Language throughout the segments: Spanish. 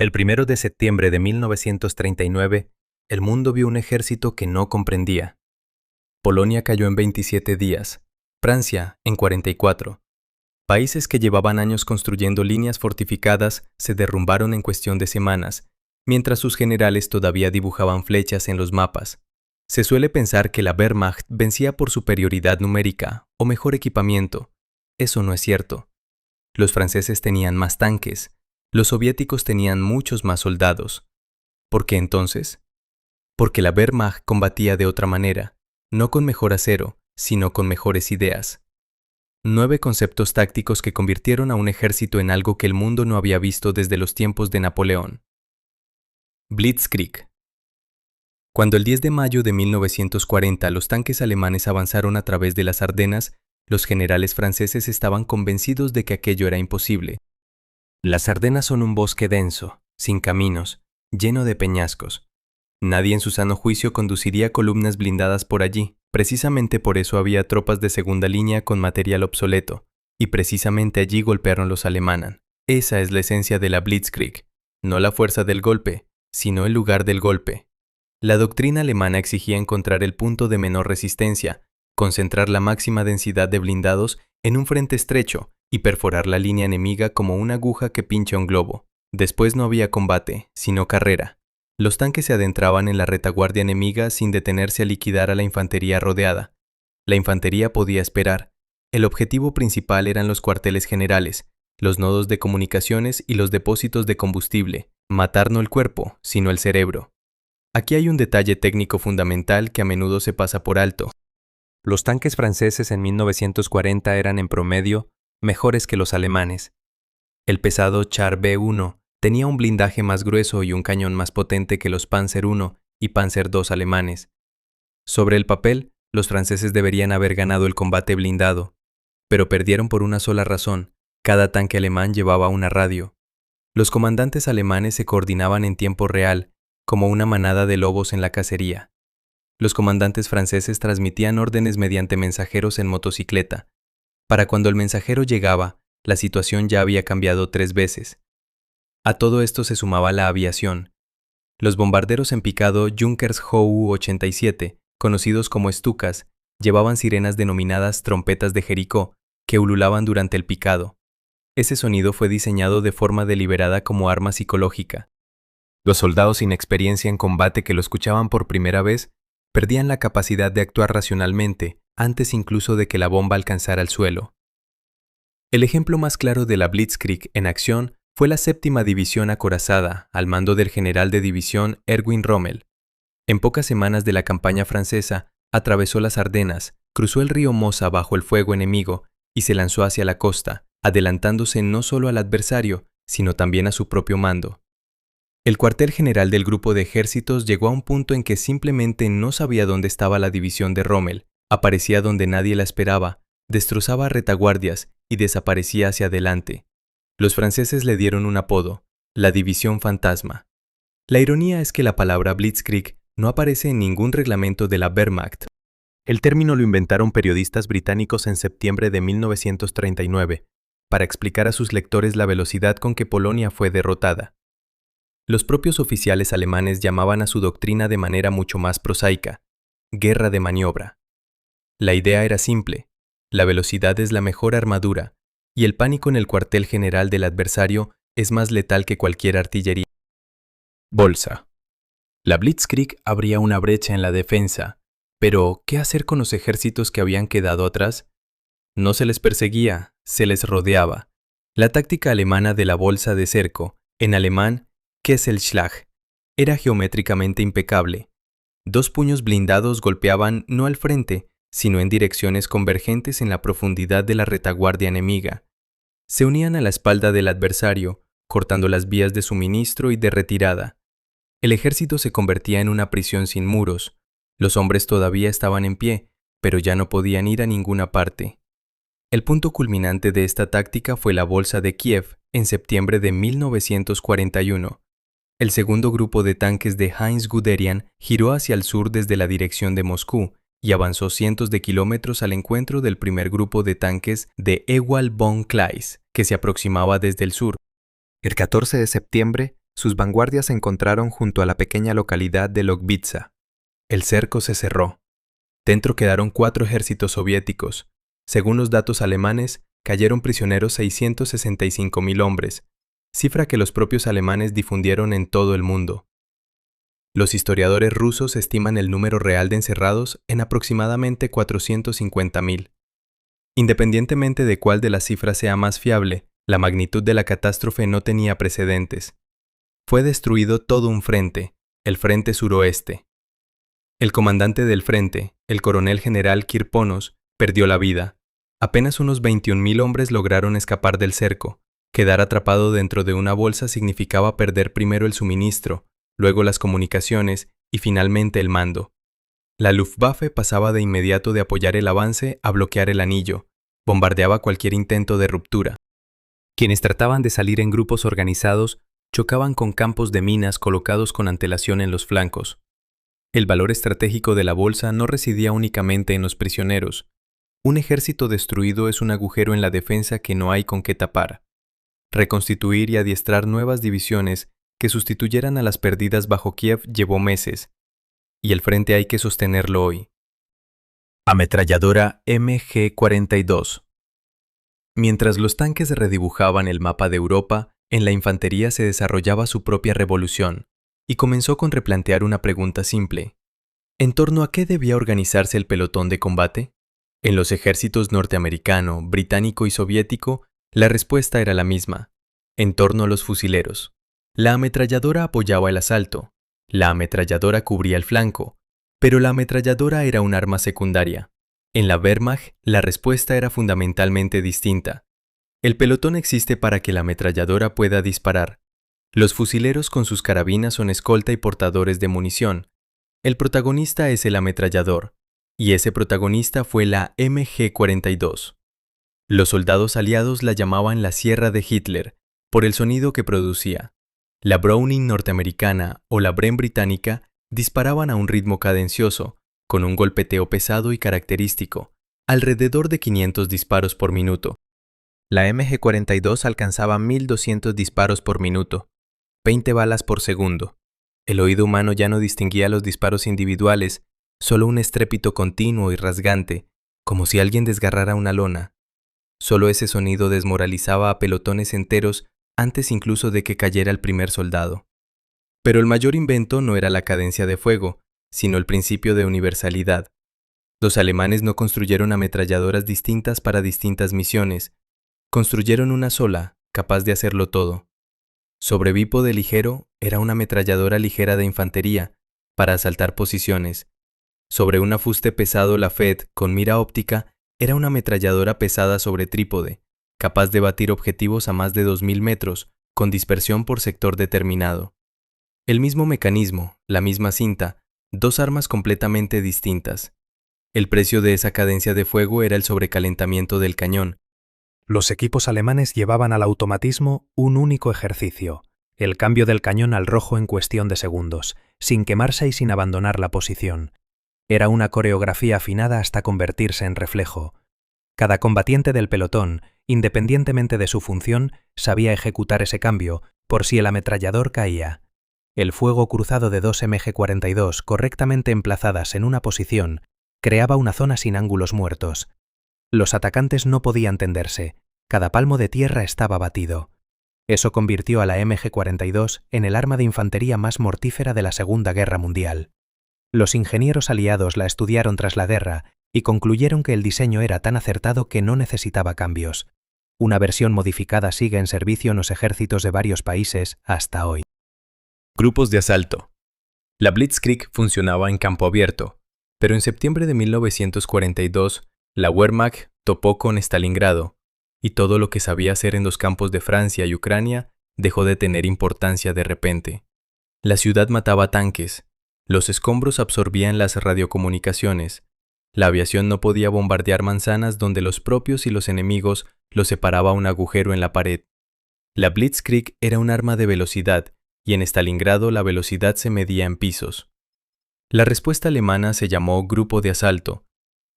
El 1 de septiembre de 1939, el mundo vio un ejército que no comprendía. Polonia cayó en 27 días, Francia en 44. Países que llevaban años construyendo líneas fortificadas se derrumbaron en cuestión de semanas, mientras sus generales todavía dibujaban flechas en los mapas. Se suele pensar que la Wehrmacht vencía por superioridad numérica o mejor equipamiento. Eso no es cierto. Los franceses tenían más tanques, los soviéticos tenían muchos más soldados. ¿Por qué entonces? Porque la Wehrmacht combatía de otra manera, no con mejor acero, sino con mejores ideas. 9 conceptos tácticos que convirtieron a un ejército en algo que el mundo no había visto desde los tiempos de Napoleón. Blitzkrieg. Cuando el 10 de mayo de 1940 los tanques alemanes avanzaron a través de las Ardenas, los generales franceses estaban convencidos de que aquello era imposible. Las Ardenas son un bosque denso, sin caminos, lleno de peñascos. Nadie en su sano juicio conduciría columnas blindadas por allí. Precisamente por eso había tropas de segunda línea con material obsoleto, y precisamente allí golpearon los alemanes. Esa es la esencia de la Blitzkrieg, no la fuerza del golpe, sino el lugar del golpe. La doctrina alemana exigía encontrar el punto de menor resistencia, concentrar la máxima densidad de blindados en un frente estrecho y perforar la línea enemiga como una aguja que pincha un globo. Después no había combate, sino carrera. Los tanques se adentraban en la retaguardia enemiga sin detenerse a liquidar a la infantería rodeada. La infantería podía esperar. El objetivo principal eran los cuarteles generales, los nodos de comunicaciones y los depósitos de combustible. Matar no el cuerpo, sino el cerebro. Aquí hay un detalle técnico fundamental que a menudo se pasa por alto. Los tanques franceses en 1940 eran en promedio mejores que los alemanes. El pesado Char B-1 tenía un blindaje más grueso y un cañón más potente que los Panzer I y Panzer II alemanes. Sobre el papel, los franceses deberían haber ganado el combate blindado, pero perdieron por una sola razón: cada tanque alemán llevaba una radio. Los comandantes alemanes se coordinaban en tiempo real, como una manada de lobos en la cacería. Los comandantes franceses transmitían órdenes mediante mensajeros en motocicleta. Para cuando el mensajero llegaba, la situación ya había cambiado 3 veces. A todo esto se sumaba la aviación. Los bombarderos en picado Junkers Ju-87, conocidos como Stukas, llevaban sirenas denominadas trompetas de Jericó, que ululaban durante el picado. Ese sonido fue diseñado de forma deliberada como arma psicológica. Los soldados sin experiencia en combate que lo escuchaban por primera vez perdían la capacidad de actuar racionalmente antes incluso de que la bomba alcanzara el suelo. El ejemplo más claro de la Blitzkrieg en acción fue la 7ª División acorazada, al mando del general de división Erwin Rommel. En pocas semanas de la campaña francesa, atravesó las Ardenas, cruzó el río Mosa bajo el fuego enemigo y se lanzó hacia la costa, adelantándose no solo al adversario, sino también a su propio mando. El cuartel general del grupo de ejércitos llegó a un punto en que simplemente no sabía dónde estaba la división de Rommel, aparecía donde nadie la esperaba, destrozaba retaguardias y desaparecía hacia adelante. Los franceses le dieron un apodo: la División Fantasma. La ironía es que la palabra Blitzkrieg no aparece en ningún reglamento de la Wehrmacht. El término lo inventaron periodistas británicos en septiembre de 1939, para explicar a sus lectores la velocidad con que Polonia fue derrotada. Los propios oficiales alemanes llamaban a su doctrina de manera mucho más prosaica: guerra de maniobra. La idea era simple: la velocidad es la mejor armadura, y el pánico en el cuartel general del adversario es más letal que cualquier artillería. Bolsa. La Blitzkrieg abría una brecha en la defensa, pero ¿qué hacer con los ejércitos que habían quedado atrás? No se les perseguía, se les rodeaba. La táctica alemana de la bolsa de cerco, en alemán Kesselschlag, era geométricamente impecable. 2 puños blindados golpeaban no al frente, sino en direcciones convergentes en la profundidad de la retaguardia enemiga. Se unían a la espalda del adversario, cortando las vías de suministro y de retirada. El ejército se convertía en una prisión sin muros. Los hombres todavía estaban en pie, pero ya no podían ir a ninguna parte. El punto culminante de esta táctica fue la Bolsa de Kiev en septiembre de 1941. El segundo grupo de tanques de Heinz Guderian giró hacia el sur desde la dirección de Moscú y avanzó cientos de kilómetros al encuentro del primer grupo de tanques de Ewald von Kleist, que se aproximaba desde el sur. El 14 de septiembre, Sus vanguardias se encontraron junto a la pequeña localidad de Logvitsa. El cerco se cerró. Dentro quedaron 4 ejércitos soviéticos. Según los datos alemanes, cayeron prisioneros 665.000 hombres, cifra que los propios alemanes difundieron en todo el mundo. Los historiadores rusos estiman el número real de encerrados en aproximadamente 450.000. Independientemente de cuál de las cifras sea más fiable, la magnitud de la catástrofe no tenía precedentes. Fue destruido todo un frente, el frente suroeste. El comandante del frente, el coronel general Kirponos, perdió la vida. Apenas unos 21.000 hombres lograron escapar del cerco. Quedar atrapado dentro de una bolsa significaba perder primero el suministro, luego las comunicaciones y finalmente el mando. La Luftwaffe pasaba de inmediato de apoyar el avance a bloquear el anillo, bombardeaba cualquier intento de ruptura. Quienes trataban de salir en grupos organizados chocaban con campos de minas colocados con antelación en los flancos. El valor estratégico de la bolsa no residía únicamente en los prisioneros. Un ejército destruido es un agujero en la defensa que no hay con qué tapar. Reconstituir y adiestrar nuevas divisiones que sustituyeran a las perdidas bajo Kiev llevó meses, y el frente hay que sostenerlo hoy. Ametralladora MG-42. Mientras los tanques redibujaban el mapa de Europa, en la infantería se desarrollaba su propia revolución, y comenzó con replantear una pregunta simple. ¿En torno a qué debía organizarse el pelotón de combate? En los ejércitos norteamericano, británico y soviético, la respuesta era la misma, en torno a los fusileros. La ametralladora apoyaba el asalto, la ametralladora cubría el flanco, pero la ametralladora era un arma secundaria. En la Wehrmacht, la respuesta era fundamentalmente distinta. El pelotón existe para que la ametralladora pueda disparar. Los fusileros con sus carabinas son escolta y portadores de munición. El protagonista es el ametrallador, y ese protagonista fue la MG-42. Los soldados aliados la llamaban la Sierra de Hitler, por el sonido que producía. La Browning norteamericana o la Bren británica disparaban a un ritmo cadencioso, con un golpeteo pesado y característico, alrededor de 500 disparos por minuto. La MG-42 alcanzaba 1.200 disparos por minuto, 20 balas por segundo. El oído humano ya no distinguía los disparos individuales, solo un estrépito continuo y rasgante, como si alguien desgarrara una lona. Solo ese sonido desmoralizaba a pelotones enteros antes incluso de que cayera el primer soldado. Pero el mayor invento no era la cadencia de fuego, sino el principio de universalidad. Los alemanes no construyeron ametralladoras distintas para distintas misiones, construyeron una sola, capaz de hacerlo todo. Sobre bípode ligero era una ametralladora ligera de infantería, para asaltar posiciones. Sobre un afuste pesado Lafette con mira óptica era una ametralladora pesada sobre trípode, capaz de batir objetivos a más de 2.000 metros, con dispersión por sector determinado. El mismo mecanismo, la misma cinta, 2 armas completamente distintas. El precio de esa cadencia de fuego era el sobrecalentamiento del cañón. Los equipos alemanes llevaban al automatismo un único ejercicio, el cambio del cañón al rojo en cuestión de segundos, sin quemarse y sin abandonar la posición. Era una coreografía afinada hasta convertirse en reflejo. Cada combatiente del pelotón, independientemente de su función, sabía ejecutar ese cambio, por si el ametrallador caía. El fuego cruzado de 2 MG-42 correctamente emplazadas en una posición creaba una zona sin ángulos muertos. Los atacantes no podían tenderse, cada palmo de tierra estaba batido. Eso convirtió a la MG-42 en el arma de infantería más mortífera de la Segunda Guerra Mundial. Los ingenieros aliados la estudiaron tras la guerra y concluyeron que el diseño era tan acertado que no necesitaba cambios. Una versión modificada sigue en servicio en los ejércitos de varios países hasta hoy. Grupos de asalto. La Blitzkrieg funcionaba en campo abierto, pero en septiembre de 1942, la Wehrmacht topó con Stalingrado, y todo lo que sabía hacer en los campos de Francia y Ucrania dejó de tener importancia de repente. La ciudad mataba tanques, los escombros absorbían las radiocomunicaciones, la aviación no podía bombardear manzanas donde los propios y los enemigos los separaba un agujero en la pared. La Blitzkrieg era un arma de velocidad, y en Stalingrado la velocidad se medía en pisos. La respuesta alemana se llamó Grupo de Asalto,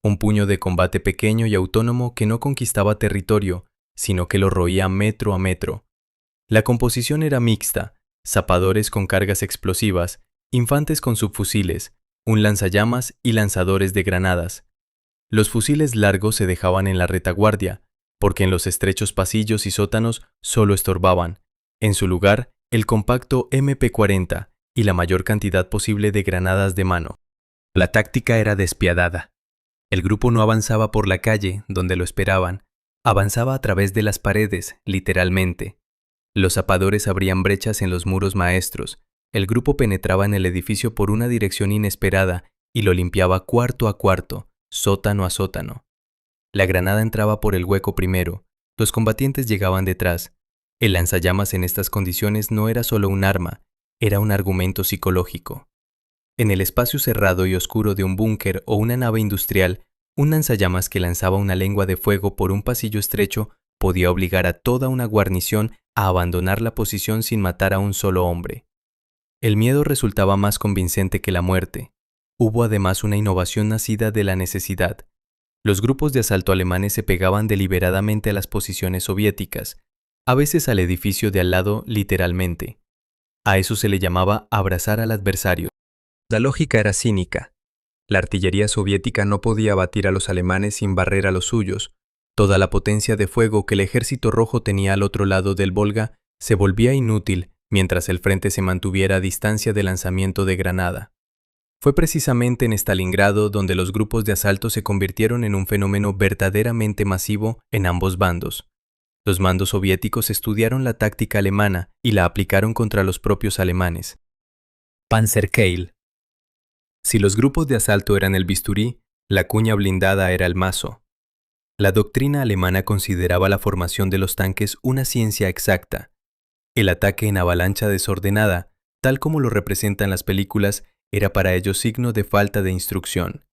un puño de combate pequeño y autónomo que no conquistaba territorio, sino que lo roía metro a metro. La composición era mixta, zapadores con cargas explosivas, infantes con subfusiles, un lanzallamas y lanzadores de granadas. Los fusiles largos se dejaban en la retaguardia, porque en los estrechos pasillos y sótanos solo estorbaban. En su lugar, el compacto MP-40 y la mayor cantidad posible de granadas de mano. La táctica era despiadada. El grupo no avanzaba por la calle, donde lo esperaban, avanzaba a través de las paredes, literalmente. Los zapadores abrían brechas en los muros maestros, el grupo penetraba en el edificio por una dirección inesperada y lo limpiaba cuarto a cuarto, sótano a sótano. La granada entraba por el hueco primero, los combatientes llegaban detrás. El lanzallamas en estas condiciones no era solo un arma, era un argumento psicológico. En el espacio cerrado y oscuro de un búnker o una nave industrial, un lanzallamas que lanzaba una lengua de fuego por un pasillo estrecho podía obligar a toda una guarnición a abandonar la posición sin matar a un solo hombre. El miedo resultaba más convincente que la muerte. Hubo además una innovación nacida de la necesidad. Los grupos de asalto alemanes se pegaban deliberadamente a las posiciones soviéticas, a veces al edificio de al lado literalmente. A eso se le llamaba abrazar al adversario. La lógica era cínica. La artillería soviética no podía abatir a los alemanes sin barrer a los suyos. Toda la potencia de fuego que el ejército rojo tenía al otro lado del Volga se volvía inútil mientras el frente se mantuviera a distancia de lanzamiento de granada. Fue precisamente en Stalingrado donde los grupos de asalto se convirtieron en un fenómeno verdaderamente masivo en ambos bandos. Los mandos soviéticos estudiaron la táctica alemana y la aplicaron contra los propios alemanes. Panzerkeil. Si los grupos de asalto eran el bisturí, la cuña blindada era el mazo. La doctrina alemana consideraba la formación de los tanques una ciencia exacta. El ataque en avalancha desordenada, tal como lo representan las películas, era para ellos signo de falta de instrucción.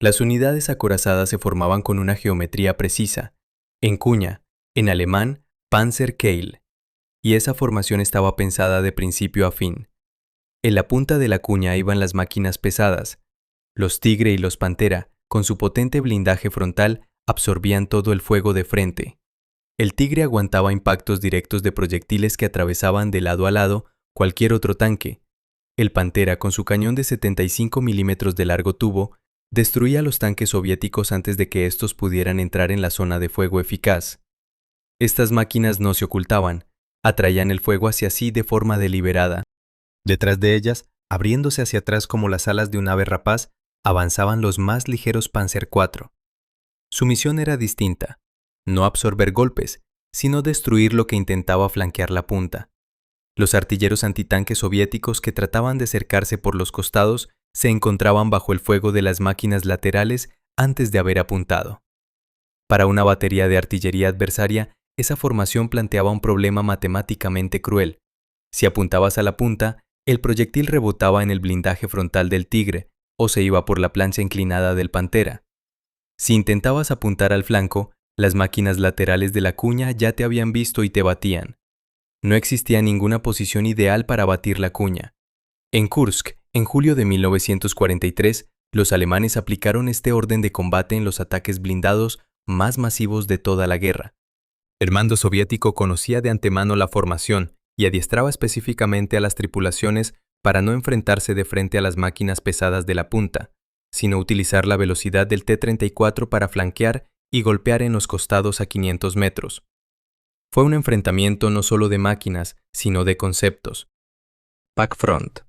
Las unidades acorazadas se formaban con una geometría precisa, en cuña, en alemán, Panzerkeil, y esa formación estaba pensada de principio a fin. En la punta de la cuña iban las máquinas pesadas. Los Tigre y los Pantera, con su potente blindaje frontal, absorbían todo el fuego de frente. El Tigre aguantaba impactos directos de proyectiles que atravesaban de lado a lado cualquier otro tanque. El Pantera, con su cañón de 75 milímetros de largo tubo, destruía los tanques soviéticos antes de que estos pudieran entrar en la zona de fuego eficaz. Estas máquinas no se ocultaban, atraían el fuego hacia sí de forma deliberada. Detrás de ellas, abriéndose hacia atrás como las alas de un ave rapaz, avanzaban los más ligeros Panzer IV. Su misión era distinta, no absorber golpes, sino destruir lo que intentaba flanquear la punta. Los artilleros antitanques soviéticos que trataban de acercarse por los costados se encontraban bajo el fuego de las máquinas laterales antes de haber apuntado. Para una batería de artillería adversaria, esa formación planteaba un problema matemáticamente cruel. Si apuntabas a la punta, el proyectil rebotaba en el blindaje frontal del Tigre o se iba por la plancha inclinada del Pantera. Si intentabas apuntar al flanco, las máquinas laterales de la cuña ya te habían visto y te batían. No existía ninguna posición ideal para batir la cuña. En Kursk, en julio de 1943, los alemanes aplicaron este orden de combate en los ataques blindados más masivos de toda la guerra. El mando soviético conocía de antemano la formación y adiestraba específicamente a las tripulaciones para no enfrentarse de frente a las máquinas pesadas de la punta, sino utilizar la velocidad del T-34 para flanquear y golpear en los costados a 500 metros. Fue un enfrentamiento no solo de máquinas, sino de conceptos. Packfront.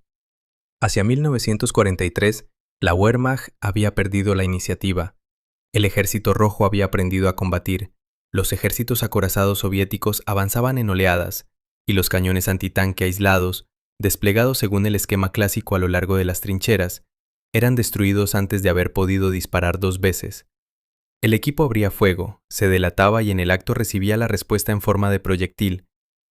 Hacia 1943, la Wehrmacht había perdido la iniciativa. El ejército rojo había aprendido a combatir. Los ejércitos acorazados soviéticos avanzaban en oleadas, y los cañones antitanque aislados, desplegados según el esquema clásico a lo largo de las trincheras, eran destruidos antes de haber podido disparar 2 veces. El equipo abría fuego, se delataba y en el acto recibía la respuesta en forma de proyectil.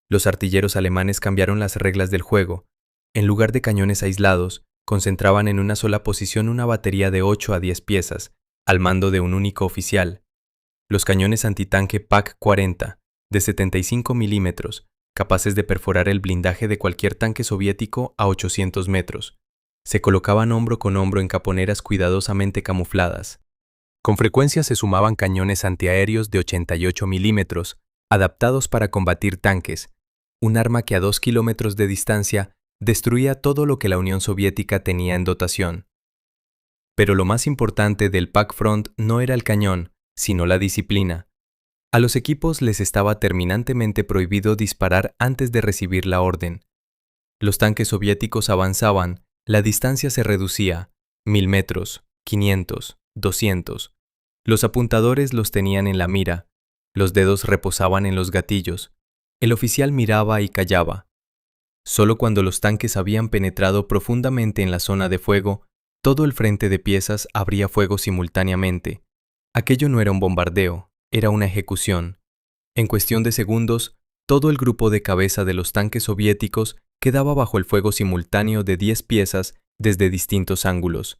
Los artilleros alemanes cambiaron las reglas del juego. En lugar de cañones aislados, concentraban en una sola posición una batería de 8 a 10 piezas, al mando de un único oficial. Los cañones antitanque PaK-40, de 75 milímetros, capaces de perforar el blindaje de cualquier tanque soviético a 800 metros. Se colocaban hombro con hombro en caponeras cuidadosamente camufladas. Con frecuencia se sumaban cañones antiaéreos de 88 milímetros, adaptados para combatir tanques, un arma que a 2 kilómetros de distancia destruía todo lo que la Unión Soviética tenía en dotación. Pero lo más importante del Pack Front no era el cañón, sino la disciplina. A los equipos les estaba terminantemente prohibido disparar antes de recibir la orden. Los tanques soviéticos avanzaban, la distancia se reducía, 1000 metros, 500, 200. Los apuntadores los tenían en la mira, los dedos reposaban en los gatillos. El oficial miraba y callaba. Solo cuando los tanques habían penetrado profundamente en la zona de fuego, todo el frente de piezas abría fuego simultáneamente. Aquello no era un bombardeo, era una ejecución. En cuestión de segundos, todo el grupo de cabeza de los tanques soviéticos quedaba bajo el fuego simultáneo de 10 piezas desde distintos ángulos.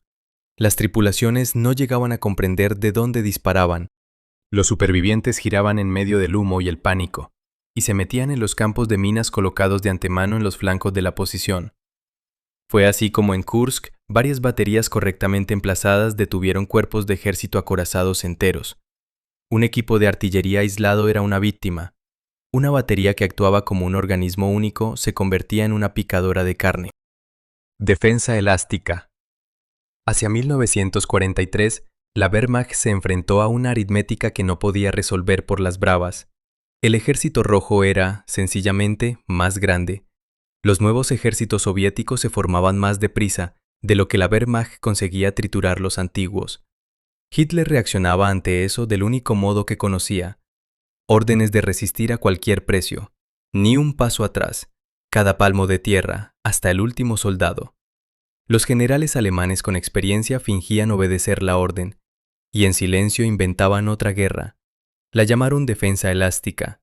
Las tripulaciones no llegaban a comprender de dónde disparaban. Los supervivientes giraban en medio del humo y el pánico, y se metían en los campos de minas colocados de antemano en los flancos de la posición. Fue así como en Kursk, varias baterías correctamente emplazadas detuvieron cuerpos de ejército acorazados enteros. Un equipo de artillería aislado era una víctima. Una batería que actuaba como un organismo único se convertía en una picadora de carne. Defensa elástica. Hacia 1943, la Wehrmacht se enfrentó a una aritmética que no podía resolver por las bravas. El ejército rojo era, sencillamente, más grande. Los nuevos ejércitos soviéticos se formaban más deprisa de lo que la Wehrmacht conseguía triturar los antiguos. Hitler reaccionaba ante eso del único modo que conocía: órdenes de resistir a cualquier precio, ni un paso atrás, cada palmo de tierra, hasta el último soldado. Los generales alemanes con experiencia fingían obedecer la orden, y en silencio inventaban otra guerra. La llamaron defensa elástica.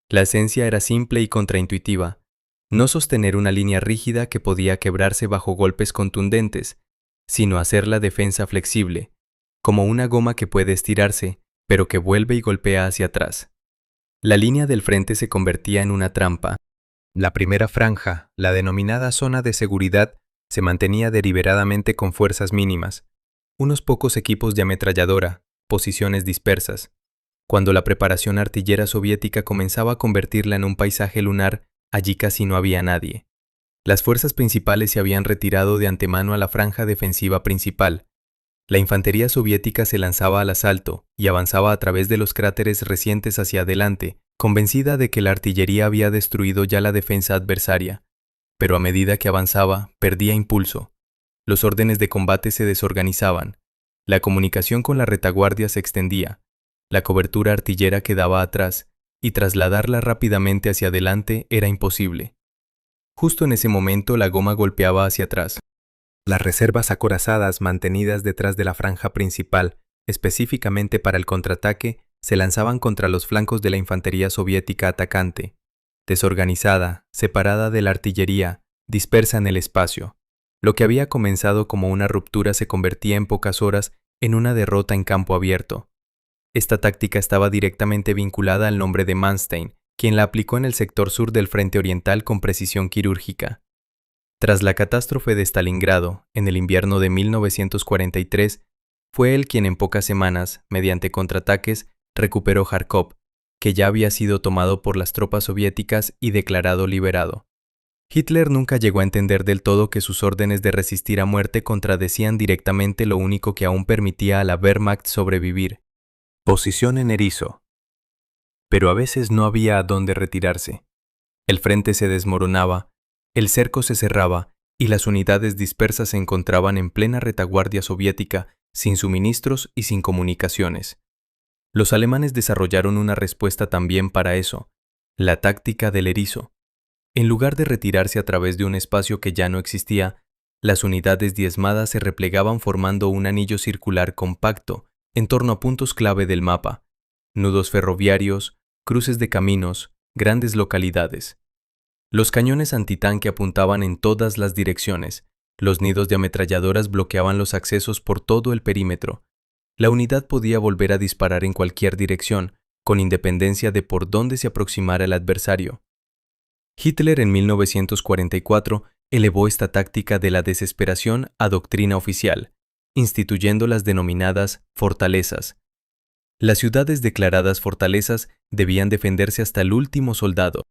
La esencia era simple y contraintuitiva: no sostener una línea rígida que podía quebrarse bajo golpes contundentes, sino hacer la defensa flexible, como una goma que puede estirarse, pero que vuelve y golpea hacia atrás. La línea del frente se convertía en una trampa. La primera franja, la denominada zona de seguridad, se mantenía deliberadamente con fuerzas mínimas, unos pocos equipos de ametralladora, posiciones dispersas. Cuando la preparación artillera soviética comenzaba a convertirla en un paisaje lunar, allí casi no había nadie. Las fuerzas principales se habían retirado de antemano a la franja defensiva principal. La infantería soviética se lanzaba al asalto y avanzaba a través de los cráteres recientes hacia adelante, convencida de que la artillería había destruido ya la defensa adversaria. Pero a medida que avanzaba, perdía impulso. Los órdenes de combate se desorganizaban. La comunicación con la retaguardia se extendía. La cobertura artillera quedaba atrás, y trasladarla rápidamente hacia adelante era imposible. Justo en ese momento la goma golpeaba hacia atrás. Las reservas acorazadas mantenidas detrás de la franja principal, específicamente para el contraataque, se lanzaban contra los flancos de la infantería soviética atacante. Desorganizada, separada de la artillería, dispersa en el espacio. Lo que había comenzado como una ruptura se convertía en pocas horas en una derrota en campo abierto. Esta táctica estaba directamente vinculada al nombre de Manstein, quien la aplicó en el sector sur del frente oriental con precisión quirúrgica. Tras la catástrofe de Stalingrado, en el invierno de 1943, fue él quien en pocas semanas, mediante contraataques, recuperó Járkov, que ya había sido tomado por las tropas soviéticas y declarado liberado. Hitler nunca llegó a entender del todo que sus órdenes de resistir a muerte contradecían directamente lo único que aún permitía a la Wehrmacht sobrevivir: posición en erizo. Pero a veces no había a dónde retirarse. El frente se desmoronaba, el cerco se cerraba y las unidades dispersas se encontraban en plena retaguardia soviética, sin suministros y sin comunicaciones. Los alemanes desarrollaron una respuesta también para eso: la táctica del erizo. En lugar de retirarse a través de un espacio que ya no existía, las unidades diezmadas se replegaban formando un anillo circular compacto en torno a puntos clave del mapa: nudos ferroviarios, cruces de caminos, grandes localidades. Los cañones antitanque apuntaban en todas las direcciones, los nidos de ametralladoras bloqueaban los accesos por todo el perímetro. La unidad podía volver a disparar en cualquier dirección, con independencia de por dónde se aproximara el adversario. Hitler en 1944 elevó esta táctica de la desesperación a doctrina oficial, instituyendo las denominadas fortalezas. Las ciudades declaradas fortalezas debían defenderse hasta el último soldado.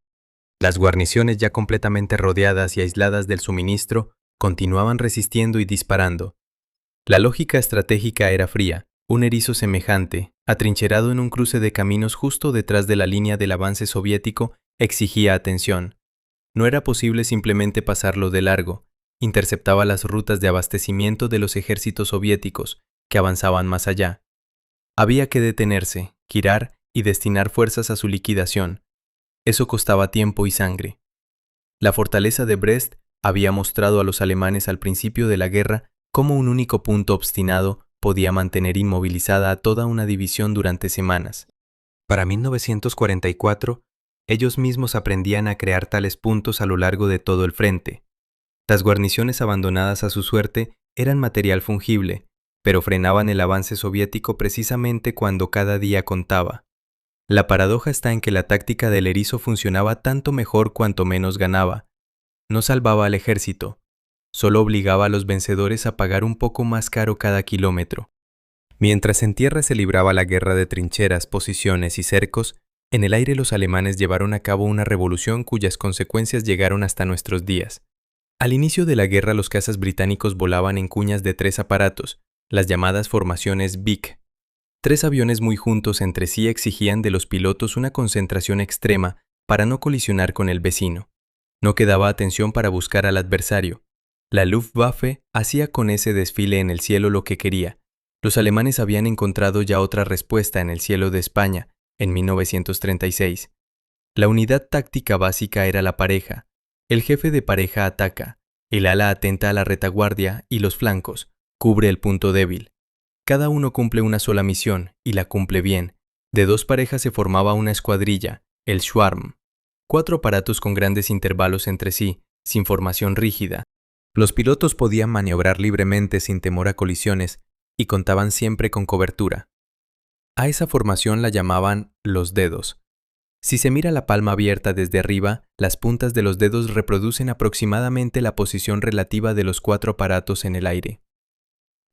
Las guarniciones, ya completamente rodeadas y aisladas del suministro, continuaban resistiendo y disparando. La lógica estratégica era fría. Un erizo semejante, atrincherado en un cruce de caminos justo detrás de la línea del avance soviético, exigía atención. No era posible simplemente pasarlo de largo. Interceptaba las rutas de abastecimiento de los ejércitos soviéticos, que avanzaban más allá. Había que detenerse, girar y destinar fuerzas a su liquidación. Eso costaba tiempo y sangre. La fortaleza de Brest había mostrado a los alemanes al principio de la guerra cómo un único punto obstinado podía mantener inmovilizada a toda una división durante semanas. Para 1944, ellos mismos aprendían a crear tales puntos a lo largo de todo el frente. Las guarniciones abandonadas a su suerte eran material fungible, pero frenaban el avance soviético precisamente cuando cada día contaba. La paradoja está en que la táctica del erizo funcionaba tanto mejor cuanto menos ganaba. No salvaba al ejército, solo obligaba a los vencedores a pagar un poco más caro cada kilómetro. Mientras en tierra se libraba la guerra de trincheras, posiciones y cercos, en el aire los alemanes llevaron a cabo una revolución cuyas consecuencias llegaron hasta nuestros días. Al inicio de la guerra los cazas británicos volaban en cuñas de 3 aparatos, las llamadas formaciones Vic. 3 aviones muy juntos entre sí exigían de los pilotos una concentración extrema para no colisionar con el vecino. No quedaba atención para buscar al adversario. La Luftwaffe hacía con ese desfile en el cielo lo que quería. Los alemanes habían encontrado ya otra respuesta en el cielo de España, en 1936. La unidad táctica básica era la pareja. El jefe de pareja ataca, el ala atenta a la retaguardia y los flancos, cubre el punto débil. Cada uno cumple una sola misión, y la cumple bien. De 2 parejas se formaba una escuadrilla, el Schwarm. 4 aparatos con grandes intervalos entre sí, sin formación rígida. Los pilotos podían maniobrar libremente sin temor a colisiones y contaban siempre con cobertura. A esa formación la llamaban los dedos. Si se mira la palma abierta desde arriba, las puntas de los dedos reproducen aproximadamente la posición relativa de los 4 aparatos en el aire.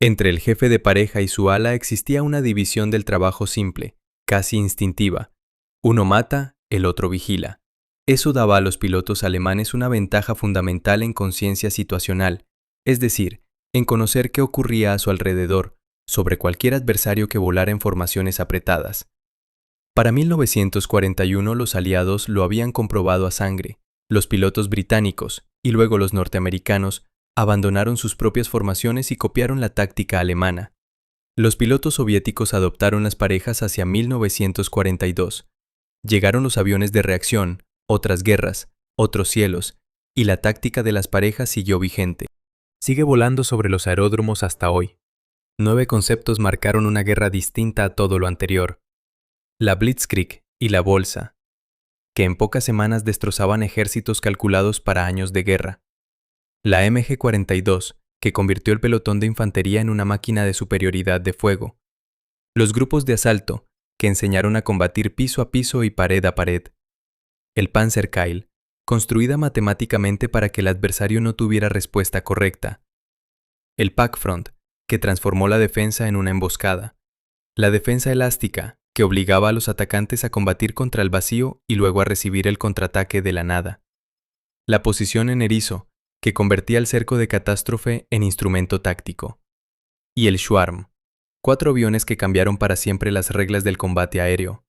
Entre el jefe de pareja y su ala existía una división del trabajo simple, casi instintiva. Uno mata, el otro vigila. Eso daba a los pilotos alemanes una ventaja fundamental en conciencia situacional, es decir, en conocer qué ocurría a su alrededor, sobre cualquier adversario que volara en formaciones apretadas. Para 1941 los aliados lo habían comprobado a sangre. Los pilotos británicos, y luego los norteamericanos, abandonaron sus propias formaciones y copiaron la táctica alemana. Los pilotos soviéticos adoptaron las parejas hacia 1942. Llegaron los aviones de reacción, otras guerras, otros cielos, y la táctica de las parejas siguió vigente. Sigue volando sobre los aeródromos hasta hoy. 9 conceptos marcaron una guerra distinta a todo lo anterior. La Blitzkrieg y la Bolsa, que en pocas semanas destrozaban ejércitos calculados para años de guerra. La MG-42, que convirtió el pelotón de infantería en una máquina de superioridad de fuego. Los grupos de asalto, que enseñaron a combatir piso a piso y pared a pared. El Panzerkeil, construida matemáticamente para que el adversario no tuviera respuesta correcta. El Packfront, que transformó la defensa en una emboscada. La defensa elástica, que obligaba a los atacantes a combatir contra el vacío y luego a recibir el contraataque de la nada. La posición en erizo, que convertía el cerco de catástrofe en instrumento táctico. Y el Schwarm, 4 aviones que cambiaron para siempre las reglas del combate aéreo.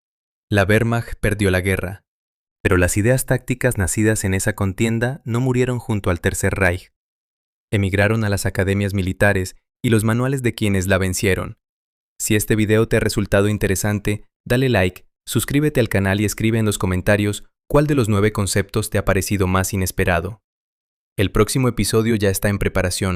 La Wehrmacht perdió la guerra. Pero las ideas tácticas nacidas en esa contienda no murieron junto al Tercer Reich. Emigraron a las academias militares y los manuales de quienes la vencieron. Si este video te ha resultado interesante, dale like, suscríbete al canal y escribe en los comentarios cuál de los 9 conceptos te ha parecido más inesperado. El próximo episodio ya está en preparación.